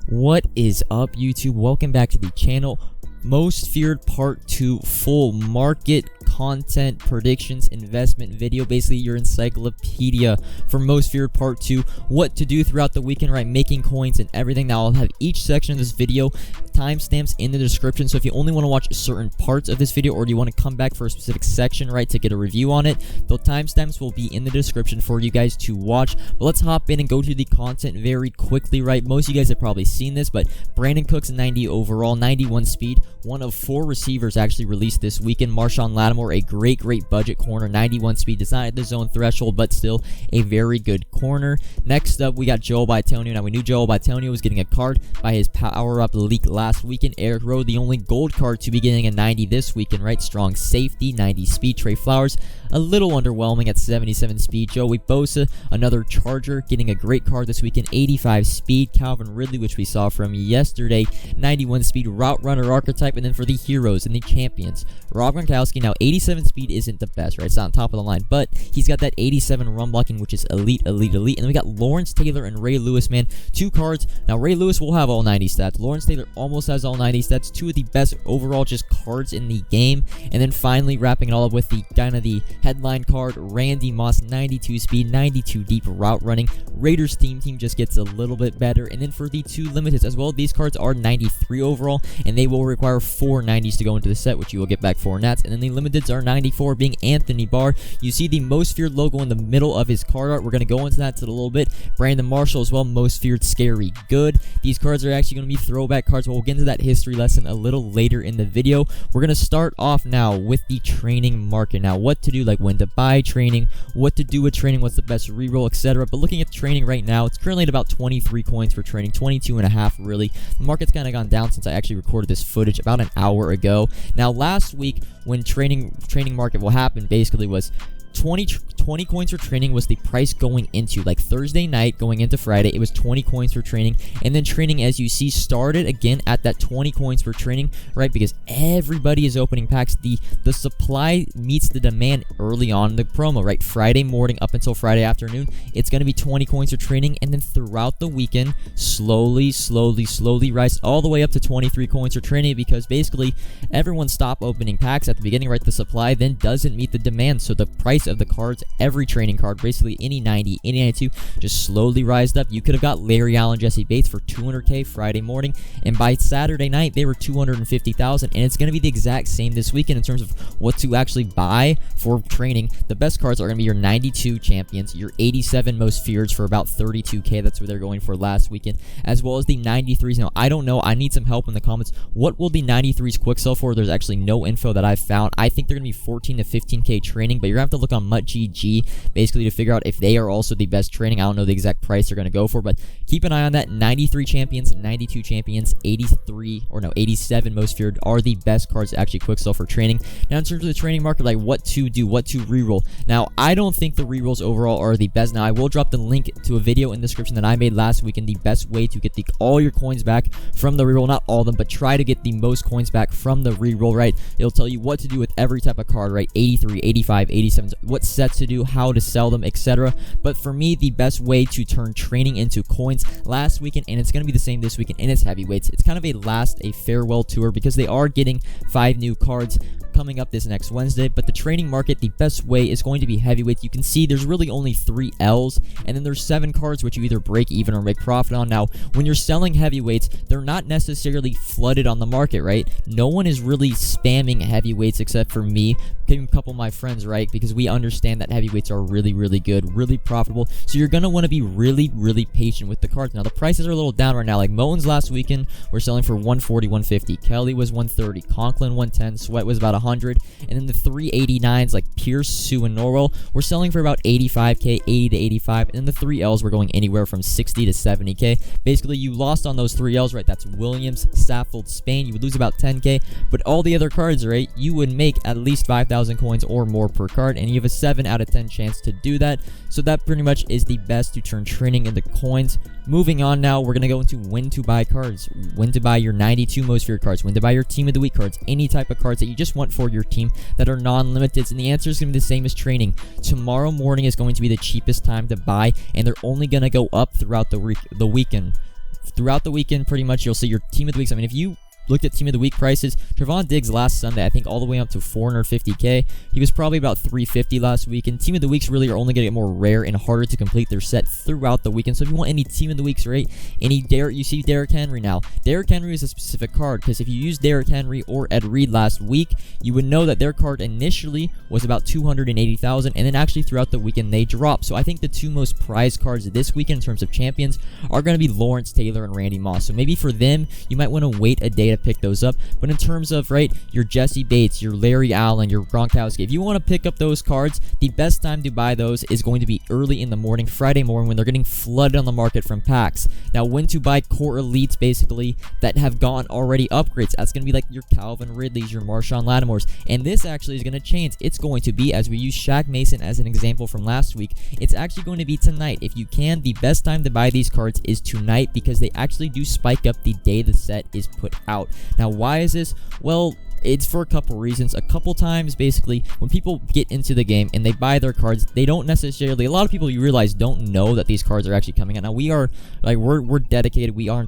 What is up, YouTube? Welcome back to the channel. Most feared part 2 full market content predictions investment video, basically your encyclopedia for most feared part 2, what to do throughout the weekend, right? Making coins and everything. Now I'll have each section of this video timestamps in the description, so if you only want to watch certain parts of this video or do you want to come back for a specific section, right, to get a review on it, the timestamps will be in the description for you guys to watch. But let's hop in and go to the content very quickly, right? Most of you guys have probably seen this, but Brandon Cooks 90 overall, 91 speed, one of 4 receivers actually released this weekend. Marshawn Lattimore, a great budget corner, 91 speed, does not hit the zone threshold, but still a very good corner. Next up, we got Joel Bitonio. Now, we knew Joel Bitonio was getting a card by his power-up leak last weekend. Eric Rowe, the only gold card to be getting a 90 this weekend, right? Strong safety, 90 speed. Trey Flowers, a little underwhelming at 77 speed. Joey Bosa, another Charger, getting a great card this weekend, 85 speed. Calvin Ridley, which we saw from yesterday, 91 speed, route runner archetype. And then for the heroes and the champions, Rob Gronkowski, now 87 speed isn't the best, right? It's not on top of the line, but he's got that 87 run blocking, which is elite. And then we got Lawrence Taylor and Ray Lewis, man. 2 cards. Now, Ray Lewis will have all 90 stats. Lawrence Taylor almost has all 90 stats. 2 of the best overall just cards in the game. And then finally, wrapping it all up with the kind of the headline card, Randy Moss, 92 speed, 92 deep route running. Raiders team just gets a little bit better. And then for the 2 limiteds as well, these cards are 93 overall, and they will require 4 90s to go into the set, which you will get back 4 nats. And then the limiteds are 94, being Anthony Barr. You see the most feared logo in the middle of his card art. We're going to go into that in a little bit. Brandon Marshall as well, most feared, scary good. These cards are actually going to be throwback cards, but we'll get into that history lesson a little later in the video. We're going to start off now with the training market. Now, what to do, like when to buy training, what to do with training, what's the best reroll, etc. But looking at the training right now, it's currently at about 23 coins for training, 22.5 really. The market's kind of gone down since I actually recorded this footage about an hour ago. Now, last week when training market will happen basically was 20 coins for training was the price going into, like, Thursday night going into Friday. It was 20 coins for training, and then training, as you see, started again at that 20 coins for training, right? Because everybody is opening packs. The supply meets the demand early on in the promo, right? Friday morning up until Friday afternoon, it's going to be 20 coins for training, and then throughout the weekend, slowly rise all the way up to 23 coins for training, because basically everyone stopped opening packs at the beginning, right? The supply then doesn't meet the demand, so the price of the cards, every training card, basically any 90, any 92, just slowly rised up. You could have got Larry Allen, Jesse Bates for 200k Friday morning, and by Saturday night they were 250,000, and it's going to be the exact same this weekend in terms of what to actually buy for training. The best cards are going to be your 92 champions, your 87 most feared for about 32k, that's what they're going for last weekend, as well as the 93s. Now, I don't know, I need some help in the comments. What will the 93s quick sell for? There's actually no info that I've found. I think they're going to be 14 to 15k training, but you're going to have to look on MutGG basically to figure out if they are also the best training. I don't know the exact price they're going to go for, but keep an eye on that. 93 champions, 92 champions, 87 most feared are the best cards to actually quick sell for training. Now, in terms of the training market, like what to do, what to reroll. Now, I don't think the rerolls overall are the best. Now, I will drop the link to a video in the description that I made last week, and the best way to get all your coins back from the reroll, not all of them, but try to get the most coins back from the reroll, right? It'll tell you what to do with every type of card, right? 83, 85, 87, what sets to do, how to sell them, etc. But for me, the best way to turn training into coins last weekend, and it's going to be the same this weekend, and it's heavyweights. It's kind of a farewell tour, because they are getting 5 new cards coming up this next Wednesday. But the training market, the best way is going to be heavyweights. You can see there's really only 3 L's, and then there's 7 cards which you either break even or make profit on. Now, when you're selling heavyweights, they're not necessarily flooded on the market, right? No one is really spamming heavyweights except for me, a couple of my friends, right? Because we understand that heavyweights are really good, really profitable. So you're going to want to be really patient with the cards. Now, the prices are a little down right now. Like Moen's last weekend, we're selling for 140, 150. Kelly was 130. Conklin 110. Sweat was about 100. And then the 389s like Pierce, Sue, and Norwell, we're selling for about 85k, 80 to 85. And then the 3Ls were going anywhere from 60 to 70k. Basically, you lost on those 3Ls, right? That's Williams, Saffold, Spain. You would lose about 10k. But all the other cards, right, you would make at least 5,000 coins or more per card, and you have a 7 out of 10 chance to do that. So that pretty much is the best to turn training into coins. Moving on now, we're going to go into when to buy cards, when to buy your 92 most feared cards, when to buy your team of the week cards, any type of cards that you just want for your team that are non-limited. And the answer is going to be the same as training. Tomorrow morning is going to be the cheapest time to buy, and they're only going to go up throughout the weekend. throughout the weekend, pretty much you'll see your team of the weeks. I mean, if you looked at team of the week prices, Trevon Diggs last Sunday, I think all the way up to 450K. He was probably about 350 last week, and team of the weeks really are only going to get more rare and harder to complete their set throughout the weekend. So if you want any team of the weeks, right, you see Derrick Henry now. Derrick Henry is a specific card, because if you use Derrick Henry or Ed Reed last week, you would know that their card initially was about 280,000, and then actually throughout the weekend they dropped. So I think the two most prized cards this weekend in terms of champions are going to be Lawrence Taylor and Randy Moss. So maybe for them, you might want to wait a day to pick those up. But in terms of, right, your Jesse Bates, your Larry Allen, your Gronkowski, if you want to pick up those cards, the best time to buy those is going to be early in the morning, Friday morning, when they're getting flooded on the market from packs. Now, when to buy core elites, basically, that have gotten already upgrades, that's going to be like your Calvin Ridleys, your Marshawn Lattimore's, and this actually is going to change. It's going to be, as we use Shaq Mason as an example from last week, it's actually going to be tonight. If you can, the best time to buy these cards is tonight, because they actually do spike up the day the set is put out. Now, why is this? Well, it's for a couple reasons. A couple times, basically, when people get into the game and they buy their cards, they don't necessarily, a lot of people, you realize, don't know that these cards are actually coming out. Now, we are, like, we're dedicated, we're on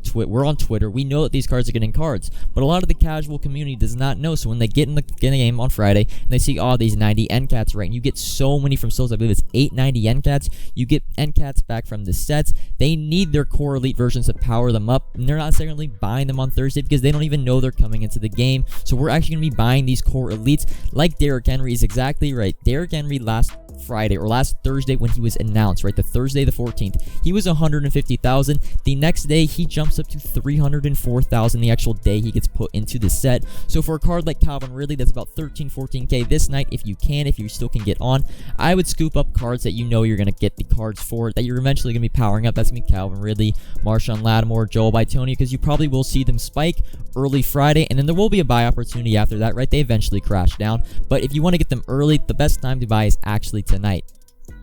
Twitter, we know that these cards are getting cards, but a lot of the casual community does not know. So when they get in the game on Friday and they see all these 90 NCATs, right, and you get so many from Souls, I believe it's 890 NCATs, you get NCATs back from the sets, they need their core elite versions to power them up, and they're not necessarily buying them on Thursday because they don't even know they're coming into the game. So we're actually going to be buying these core elites. Like Derrick Henry is exactly right. Derrick Henry last Friday or last Thursday when he was announced, right, the Thursday the 14th, he was 150,000. The next day he jumps up to 304,000 the actual day he gets put into the set. So for a card like Calvin Ridley, that's about 14k this night. If you still can get on, I would scoop up cards that you know you're going to get the cards for, that you're eventually going to be powering up. That's going to be Calvin Ridley, Marshawn Lattimore, Joel Bitonio, because you probably will see them spike early Friday, and then there will be a buy opportunity after that, right? They eventually crash down, but if you want to get them early, the best time to buy is actually tonight.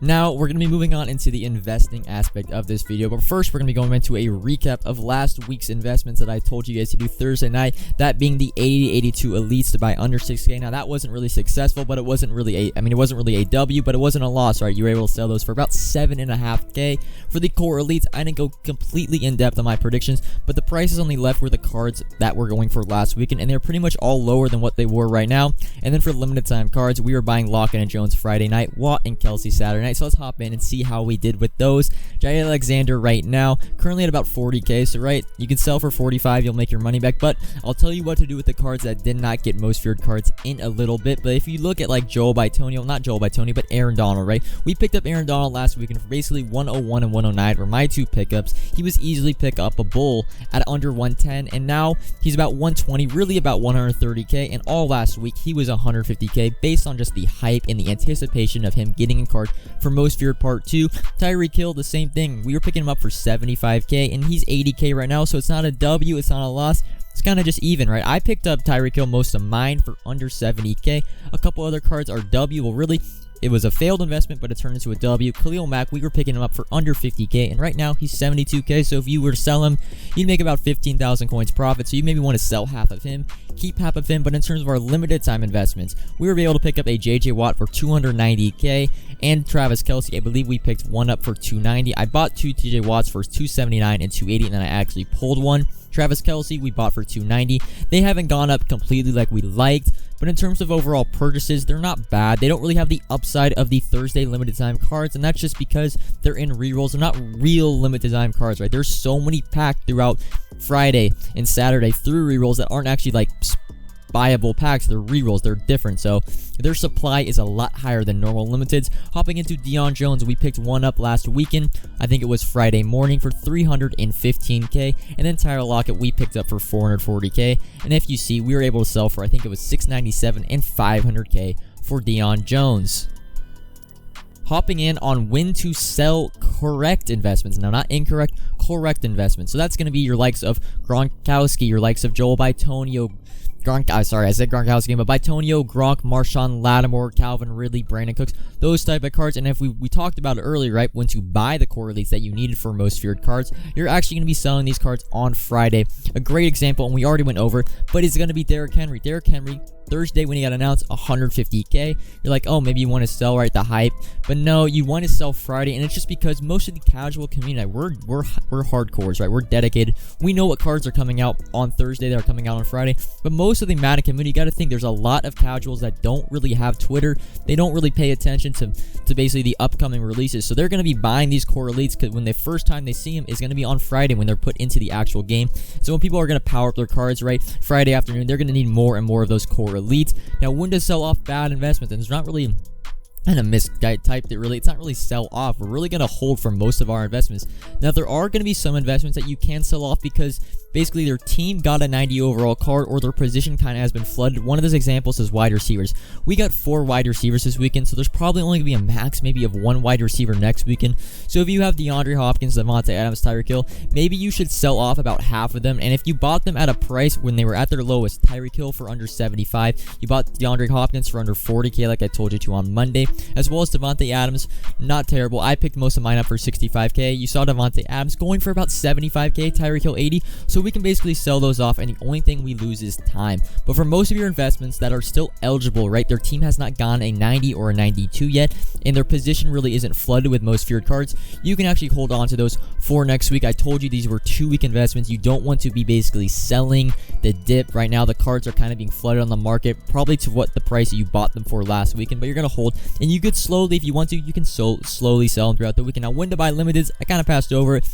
Now, we're going to be moving on into the investing aspect of this video, but first, we're going to be going into a recap of last week's investments that I told you guys to do Thursday night, that being the 80-82 elites to buy under 6K. Now, that wasn't really successful, but it wasn't really a W, but it wasn't a loss, right? You were able to sell those for about 7.5K. For the core elites, I didn't go completely in-depth on my predictions, but the prices only left were the cards that were going for last weekend, and they're pretty much all lower than what they were right now. And then for limited time cards, we were buying Lockett and Jones Friday night, Watt and Kelsey Saturday night. So let's hop in and see how we did with those. Jair Alexander right now, currently at about 40K. So right, you can sell for 45, you'll make your money back. But I'll tell you what to do with the cards that did not get most feared cards in a little bit. But if you look at like not Joel Bitonio, but Aaron Donald, right? We picked up Aaron Donald last weekend for basically 101 and 109 were my two pickups. He was easily pick upable at under 110, and now he's about 120, really about 130K. And all last week he was 150K based on just the hype and the anticipation of him getting a card for most feared part 2. Tyreek Hill, the same thing. We were picking him up for 75K, and he's 80K right now, so it's not a W, it's not a loss. It's kind of just even, right? I picked up Tyreek Hill, most of mine, for under 70K. A couple other cards are W. Well, really, it was a failed investment, but it turned into a W. Khalil Mack, we were picking him up for under 50K, and right now he's 72K. So if you were to sell him, you'd make about 15,000 coins profit. So you maybe want to sell half of him, keep half of him. But in terms of our limited time investments, we were able to pick up a JJ Watt for 290K, and Travis Kelce, I believe we picked one up for 290. I bought two TJ Watts for 279 and 280, and then I actually pulled one. Travis Kelce, we bought for 290. They haven't gone up completely like we liked, but in terms of overall purchases, they're not bad. They don't really have the upside of the Thursday limited time cards, and that's just because they're in rerolls. They're not real limited time cards, right? There's so many packed throughout Friday and Saturday through rerolls that aren't actually like buyable packs. They're rerolls, they're different, so their supply is a lot higher than normal limiteds. Hopping into Deion Jones, we picked one up last weekend. I think it was Friday morning for 315K, and then Tyler Lockett we picked up for 440K, and if you see, we were able to sell for, I think it was 697 and 500K for Deion Jones. Hopping in on when to sell correct investments. Now, not incorrect, correct investments. So that's going to be your likes of Gronkowski, your likes of Joel Bitonio, I said Gronkowski, but Bitonio, Gronk, Marshawn Lattimore, Calvin Ridley, Brandon Cooks, those type of cards. And if we talked about it earlier, right, when to buy the core elites that you needed for most feared cards, you're actually going to be selling these cards on Friday. A great example, and we already went over, but it's going to be Derrick Henry. Derrick Henry, Thursday when he got announced, 150K. You're like, oh, maybe you want to sell, right, the hype. But But no, you want to sell Friday, and it's just because most of the casual community, we're hardcores, right? We're dedicated. We know what cards are coming out on Thursday, that are coming out on Friday. But most of the Madden community, you got to think there's a lot of casuals that don't really have Twitter. They don't really pay attention to basically the upcoming releases. So they're going to be buying these core elites because when the first time they see them is going to be on Friday when they're put into the actual game. So when people are going to power up their cards, right, Friday afternoon, they're going to need more and more of those core elites. Now, when to sell off bad investments, and it's not really kind of mistyped it, really. It's not really sell off. We're really going to hold for most of our investments. Now, there are going to be some investments that you can sell off because basically their team got a 90 overall card or their position kind of has been flooded. One of those examples is wide receivers. We got 4 wide receivers this weekend, so there's probably only going to be a max maybe of 1 wide receiver next weekend. So if you have DeAndre Hopkins, Davante Adams, Tyreek Hill, maybe you should sell off about half of them. And if you bought them at a price when they were at their lowest, Tyreek Hill for under 75, you bought DeAndre Hopkins for under 40K like I told you to on Monday, as well as Davante Adams, not terrible. I picked most of mine up for 65K. You saw Davante Adams going for about 75K, Tyreek Hill 80, so we can basically sell those off, and the only thing we lose is time. But for most of your investments that are still eligible, right, their team has not gone a 90 or a 92 yet, and their position really isn't flooded with most feared cards, you can actually hold on to those for next week. I told you these were 2-week investments. You don't want to be basically selling the dip. Right now, the cards are kind of being flooded on the market, probably to what the price you bought them for last weekend, but you're going to hold, and you could slowly, if you want to, you can slowly sell them throughout the weekend. Now, when to buy limiteds, I kind of passed over it.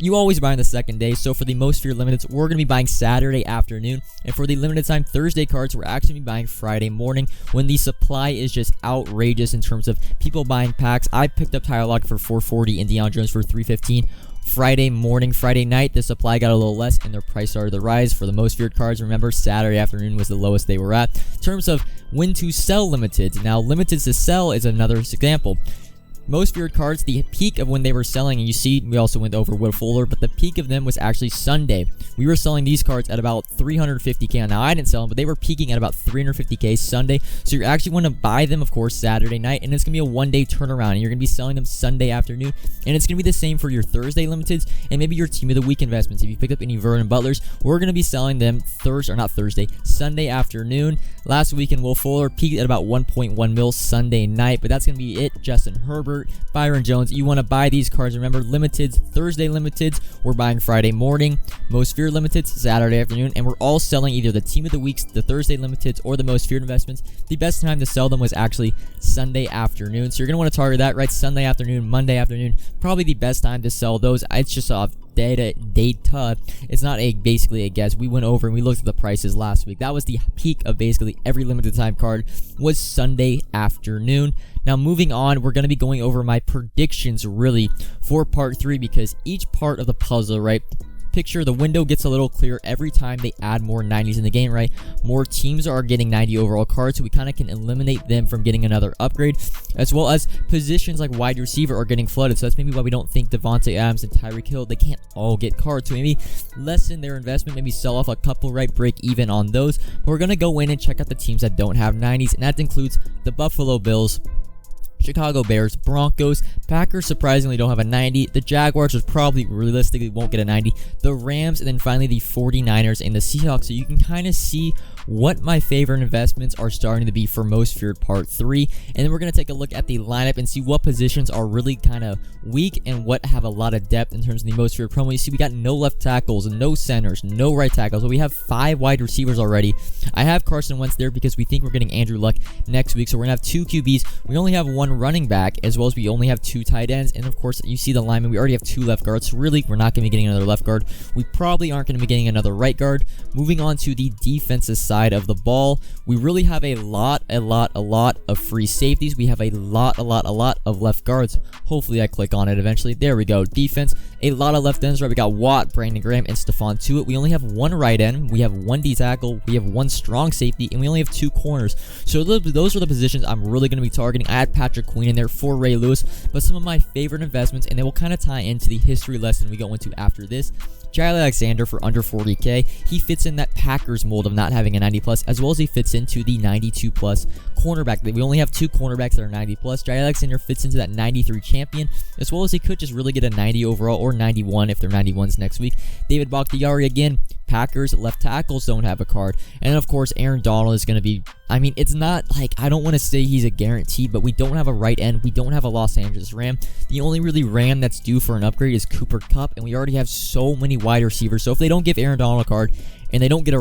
You always buy on the second day, so for the most feared limiteds, we're going to be buying Saturday afternoon, and for the limited time Thursday cards, we're actually going to be buying Friday morning when the supply is just outrageous in terms of people buying packs. I picked up Tyler Lockett for 440 and Deion Jones for 315. Friday morning, Friday night, the supply got a little less and their price started to rise for the most feared cards. Remember, Saturday afternoon was the lowest they were at. In terms of when to sell limiteds, now limiteds to sell is another example. Most feared cards, the peak of when they were selling, and you see, we also went over Will Fuller, but the peak of them was actually Sunday. We were selling these cards at about 350K. Now, I didn't sell them, but they were peaking at about 350K Sunday. So you're actually going to buy them, of course, Saturday night, and it's going to be a one-day turnaround, and you're going to be selling them Sunday afternoon. And it's going to be the same for your Thursday limiteds and maybe your team of the week investments. If you picked up any Vernon Butlers, we're going to be selling them Sunday afternoon. Last weekend, Will Fuller peaked at about 1.1 mil Sunday night, but that's going to be it. Justin Herbert, Byron Jones, you want to buy these cards. Remember, limiteds, Thursday limiteds, we're buying Friday morning. Most feared limiteds, Saturday afternoon. And we're all selling either the team of the weeks, the Thursday limiteds, or the most feared investments. The best time to sell them was actually Sunday afternoon. So you're going to want to target that, right? Sunday afternoon, Monday afternoon, probably the best time to sell those. It's just off data. It's not basically a guess. We went over and we looked at the prices last week. That was the peak of basically every limited time card was Sunday afternoon. Now, moving on, we're going to be going over my predictions really for part 3 because each part of the puzzle, right? Picture the window gets a little clearer every time they add more 90s in the game, right? More teams are getting 90 overall cards, so we kind of can eliminate them from getting another upgrade, as well as positions like wide receiver are getting flooded. So that's maybe why we don't think Davante Adams and Tyreek Hill, they can't all get cards. So maybe lessen their investment, maybe sell off a couple, right? Break even on those. But we're going to go in and check out the teams that don't have 90s, and that includes the Buffalo Bills, Chicago Bears, Broncos, Packers surprisingly don't have a 90, the Jaguars, which probably realistically won't get a 90, the Rams, and then finally the 49ers and the Seahawks. So you can kind of see what my favorite investments are starting to be for most feared part 3, and then we're going to take a look at the lineup and see what positions are really kind of weak and what have a lot of depth in terms of the most feared promo. You see we got no left tackles, no centers, no right tackles, but we have 5 wide receivers already. I have Carson Wentz there because we think we're getting Andrew Luck next week, so we're going to have 2 QBs. We only have 1 running back, as well as we only have 2 tight ends, and of course you see the linemen, we already have 2 left guards, so really we're not going to be getting another left guard. We probably aren't going to be getting another right guard. Moving on to the defensive side of the ball, we really have a lot of free safeties. We have a lot of left guards. Hopefully I click on it eventually. There we go. Defense, a lot of left ends, right? We got Watt, Brandon Graham, and Stephon Tuitt. We only have 1 right end, we have 1 D tackle, we have 1 strong safety, and we only have 2 corners. So those are the positions I'm really going to be targeting. I had Patrick Queen in there for Ray Lewis, but some of my favorite investments, and they will kind of tie into the history lesson we go into after this. Jair Alexander for under 40K. He fits in that Packers mold of not having a 90 plus, as well as he fits into the 92 plus cornerback. We only have 2 cornerbacks that are 90 plus. Jair Alexander fits into that 93 champion, as well as he could just really get a 90 overall or 91 if they're 91s next week. David Bakhtiari again. Packers left tackles don't have a card, and of course Aaron Donald is going to be I mean, it's not like, I don't want to say he's a guarantee, but we don't have a right end. We don't have a Los Angeles Ram. The only really Ram that's due for an upgrade is Cooper Kupp, and we already have so many wide receivers. So if they don't give Aaron Donald a card, and they don't give a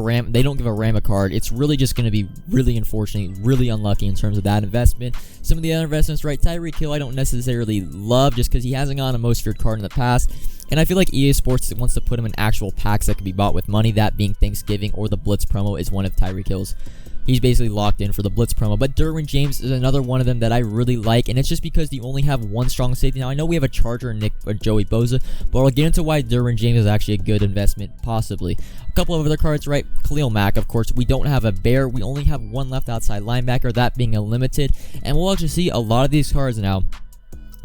Ram a card, it's really just going to be really unfortunate, really unlucky in terms of that investment. Some of the other investments, right? Tyreek Hill, I don't necessarily love just because he hasn't gotten a most feared card in the past. And I feel like EA Sports wants to put him in actual packs that can be bought with money, that being Thanksgiving or the Blitz promo is one of Tyreek Hill's. He's basically locked in for the Blitz promo. But Derwin James is another one of them that I really like, and it's just because they only have one strong safety. Now, I know we have a Charger and Joey Bosa, but I'll get into why Derwin James is actually a good investment, possibly. A couple of other cards, right? Khalil Mack, of course. We don't have a Bear. We only have one left outside linebacker, that being a limited. And we'll actually see a lot of these cards now.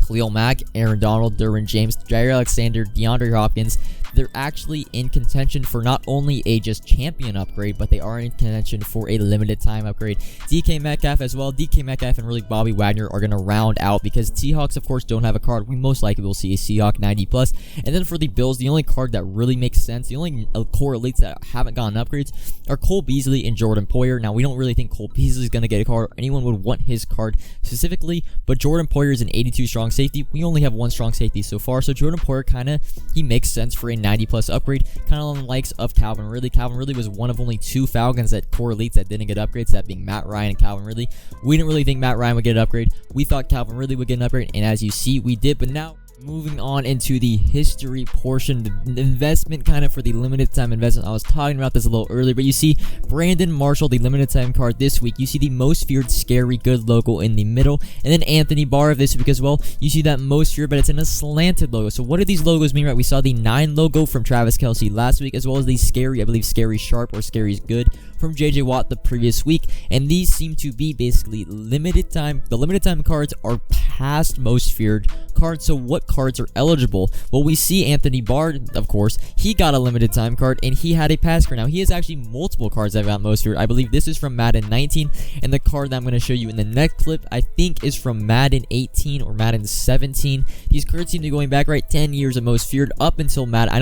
Khalil Mack, Aaron Donald, Derwin James, Jair Alexander, DeAndre Hopkins, they're actually in contention for not only a just champion upgrade, but they are in contention for a limited time upgrade. DK Metcalf as well. DK Metcalf and really Bobby Wagner are going to round out because Seahawks, of course, don't have a card. We most likely will see a Seahawk 90+. And then for the Bills, the only card that really makes sense, the only core elites that haven't gotten upgrades are Cole Beasley and Jordan Poyer. Now, we don't really think Cole Beasley is going to get a card. Anyone would want his card specifically, but Jordan Poyer is an 82 strong safety. We only have one strong safety so far, so Jordan Poyer he makes sense for a 90+ upgrade, kind of on the likes of Calvin Ridley. Calvin Ridley was one of only two Falcons that core elites that didn't get upgrades, that being Matt Ryan and Calvin Ridley. We didn't really think Matt Ryan would get an upgrade. We thought Calvin Ridley would get an upgrade, and as you see, we did. But now, moving on into the history portion, the investment kind of for the limited time investment. I was talking about this a little earlier, but you see Brandon Marshall, the limited time card this week. You see the most feared scary good logo in the middle, and then Anthony Barr this week as well. You see that most feared, but it's in a slanted logo. So what do these logos mean, right? We saw the 9 logo from Travis Kelce last week, as well as the scary, I believe scary sharp or scary's good from JJ Watt the previous week, and these seem to be basically limited time. The limited time cards are past most feared cards. So what cards are eligible? Well, we see Anthony Barr, of course, he got a limited time card and he had a pass card. Now he has actually multiple cards that got most feared. I believe this is from Madden 19, and the card that I'm going to show you in the next clip I think is from Madden 18 or Madden 17. These cards seem to be going back, right, 10 years of most feared up until Madden.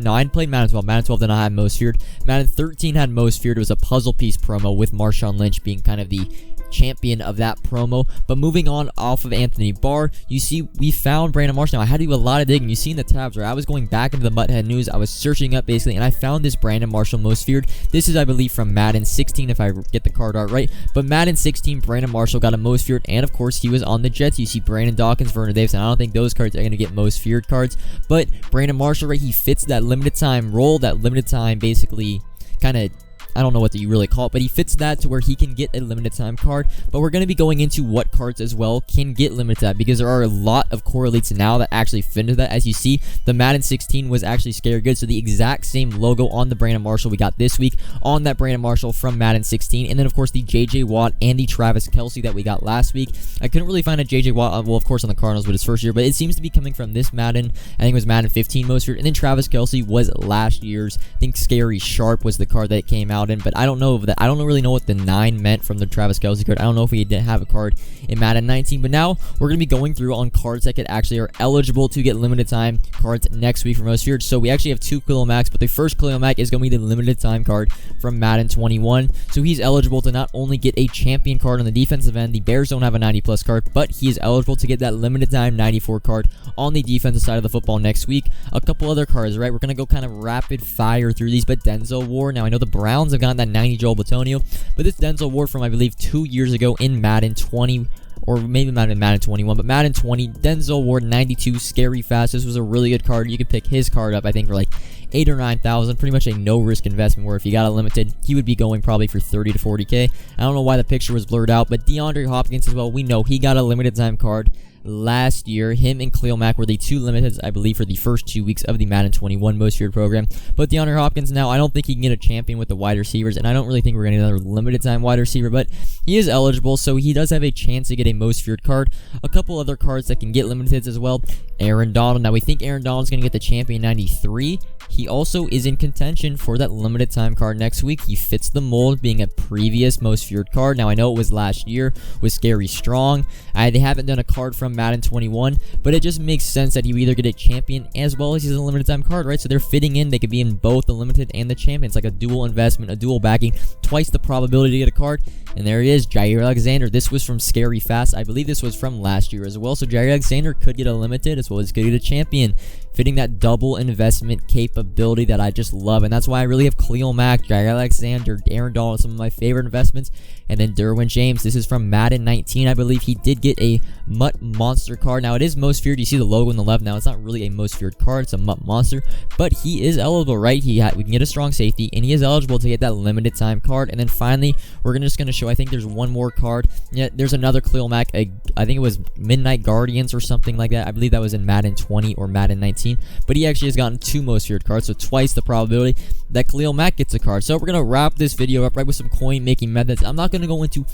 I played Madden 12. Madden 12 did not have most feared. Madden 13 had most feared. It was a puzzle piece promo with Marshawn Lynch being kind of the champion of that promo. But moving on off of Anthony Barr, you see we found Brandon Marshall. Now I had to do a lot of digging. You see in the tabs where I was going back into the Mutthead News, I was searching up basically, and I found this Brandon Marshall most feared. This is, I believe, from Madden 16 if I get the card art right. But Madden 16, Brandon Marshall got a most feared, and of course he was on the Jets. You see Brandon Dawkins, Vernon Davis, and I don't think those cards are going to get most feared cards. But Brandon Marshall, right, he fits that limited time role, that limited time basically kind of, I don't know what you really call it, but he fits that to where he can get a limited time card. But we're going to be going into what cards as well can get limited time, because there are a lot of core elites now that actually fit into that. As you see, the Madden 16 was actually scary good, so the exact same logo on the Brandon Marshall we got this week on that Brandon Marshall from Madden 16, and then of course the JJ Watt and the Travis Kelce that we got last week. I couldn't really find a JJ Watt, well of course on the Cardinals with his first year, but it seems to be coming from this Madden. I think it was Madden 15 most feared, and then Travis Kelce was last year's. I think Scary Sharp was the card that it came out in, but I don't know of that. I don't really know what the 9 meant from the Travis Kelce card. I don't know if we didn't have a card in Madden 19, but now we're going to be going through on cards that actually are eligible to get limited time cards next week for most feared. So we actually have 2 Khalil Macks, but the first Khalil Mack is going to be the limited time card from Madden 21. So he's eligible to not only get a champion card on the defensive end, the Bears don't have a 90+ card, but he is eligible to get that limited time 94 card on the defensive side of the football next week. A couple other cards, right? We're going to go kind of rapid fire through these, but Denzel Ward. Now I know the Browns have gotten that 90 Joel Batonio, but this Denzel Ward from I believe 2 years ago in Madden 20, or maybe Madden 21, but Madden 20, Denzel Ward 92, scary fast. This was a really good card. You could pick his card up I think for like 8 or 9,000, pretty much a no risk investment, where if you got a limited, he would be going probably for 30 to 40k. I don't know why the picture was blurred out, but DeAndre Hopkins as well, we know he got a limited time card last year. Him and Khalil Mack were the 2 limiteds, I believe, for the first 2 weeks of the Madden 21 most feared program. But DeAndre Hopkins now, I don't think he can get a champion with the wide receivers, and I don't really think we're going to get another limited time wide receiver, but he is eligible, so he does have a chance to get a most feared card. A couple other cards that can get limiteds as well. Aaron Donald. Now we think Aaron Donald's going to get the champion 93. He also is in contention for that limited time card next week. He fits the mold, being a previous most feared card. Now I know it was last year with Scary Strong. They haven't done a card from Madden 21, but it just makes sense that you either get a champion as well as he's a limited time card, right? So they're fitting in. They could be in both the limited and the champion. It's like a dual investment, a dual backing. twice the probability to get a card. And there he is, Jair Alexander. This was from Scary Fast. I believe this was from last year as well. So Jair Alexander could get a limited as well as could get a champion, fitting that double investment capability that I just love. And that's why I really have Khalil Mack, Jair Alexander, Aaron Donald, some of my favorite investments. And then Derwin James. This is from Madden 19. I believe he did get a Mutt Monster card. Now, it is most feared. You see the logo on the left now. It's not really a most feared card. It's a Mutt Monster. But he is eligible, right? We can get a strong safety, and he is eligible to get that limited time card. And then finally, we're just going to show, I think there's one more card. Yeah, there's another Khalil Mack. I think it was Midnight Guardians or something like that. I believe that was in Madden 20 or Madden 19. But he actually has gotten 2 most feared cards, so twice the probability that Khalil Mack gets a card. So we're going to wrap this video up right with some coin making methods. I'm not going to go into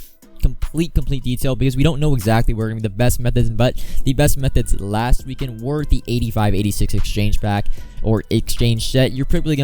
complete detail because we don't know exactly where going to be the best methods, but the best methods last weekend were the 85-86 exchange pack or exchange set. You're pretty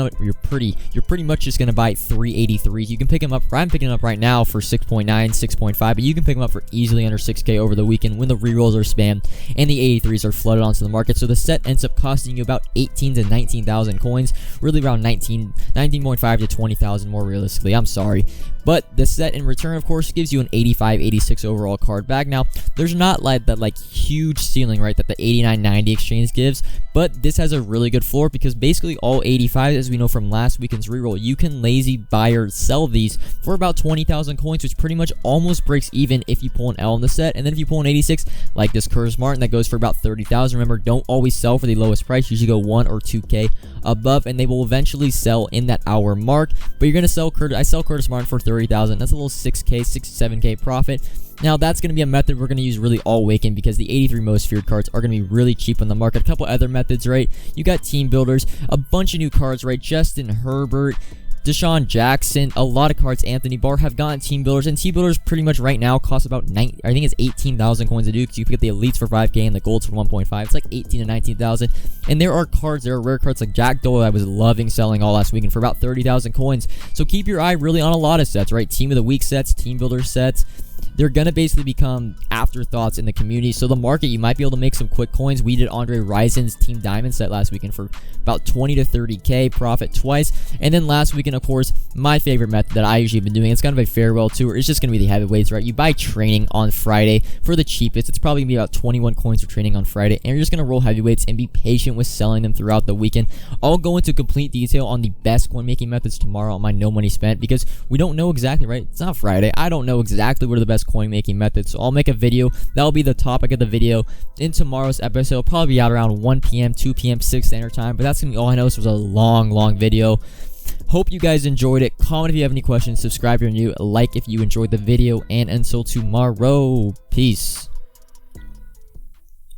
much just gonna buy 383s. You can pick them up. I'm picking them up right now for 6.9, 6.5, but you can pick them up for easily under 6K over the weekend when the rerolls are spammed and the 83s are flooded onto the market. So the set ends up costing you about 18 to 19,000 coins, really around 19.5 to 20,000 more realistically. I'm sorry. But the set in return, of course, gives you an 85-86 overall card back. Now, there's not like that huge ceiling, right, that the 89-90 exchange gives, but this has a really good floor because basically all 85, as we know from last weekend's reroll, you can lazy buy or sell these for about 20,000 coins, which pretty much almost breaks even if you pull an L in the set. And then if you pull an 86, like this Curtis Martin, that goes for about 30,000. Remember, don't always sell for the lowest price. Usually go 1 or 2K above, and they will eventually sell in that hour mark. But you're going to sell I sell Curtis Martin for 30,000. That's a little 6K, 7K profit. Now, that's going to be a method we're going to use really all weekend because the 83 most feared cards are going to be really cheap on the market. A couple other methods, right? You got team builders, a bunch of new cards, right? Justin Herbert, Deshaun Jackson, a lot of cards. Anthony Barr have gotten team builders, and team builders pretty much right now cost about I think it's 18,000 coins to do because you can get the elites for 5K and the golds for 1.5. It's like 18 to 19,000. And there are rare cards like Jack Doyle I was loving selling all last weekend for about 30,000 coins. So keep your eye really on a lot of sets, right? Team of the week sets, team builder sets. They're going to basically become afterthoughts in the community. So the market, you might be able to make some quick coins. We did Andre Rison's Team Diamond set last weekend for about 20 to 30K profit twice. And then last weekend, of course, my favorite method that I usually have been doing, it's kind of a farewell tour. It's just going to be the heavyweights, right? You buy training on Friday for the cheapest. It's probably going to be about 21 coins for training on Friday. And you're just going to roll heavyweights and be patient with selling them throughout the weekend. I'll go into complete detail on the best coin making methods tomorrow on my No Money Spent because we don't know exactly, right? It's not Friday. I don't know exactly what are the best coin making methods. So I'll make a video. That'll be the topic of the video in tomorrow's episode. It'll probably be out around 1 p.m., 2 p.m. 6 standard time. But that's going to be all I know. This was a long video. Hope you guys enjoyed it. Comment if you have any questions. Subscribe if you're new. Like if you enjoyed the video. And until tomorrow, peace.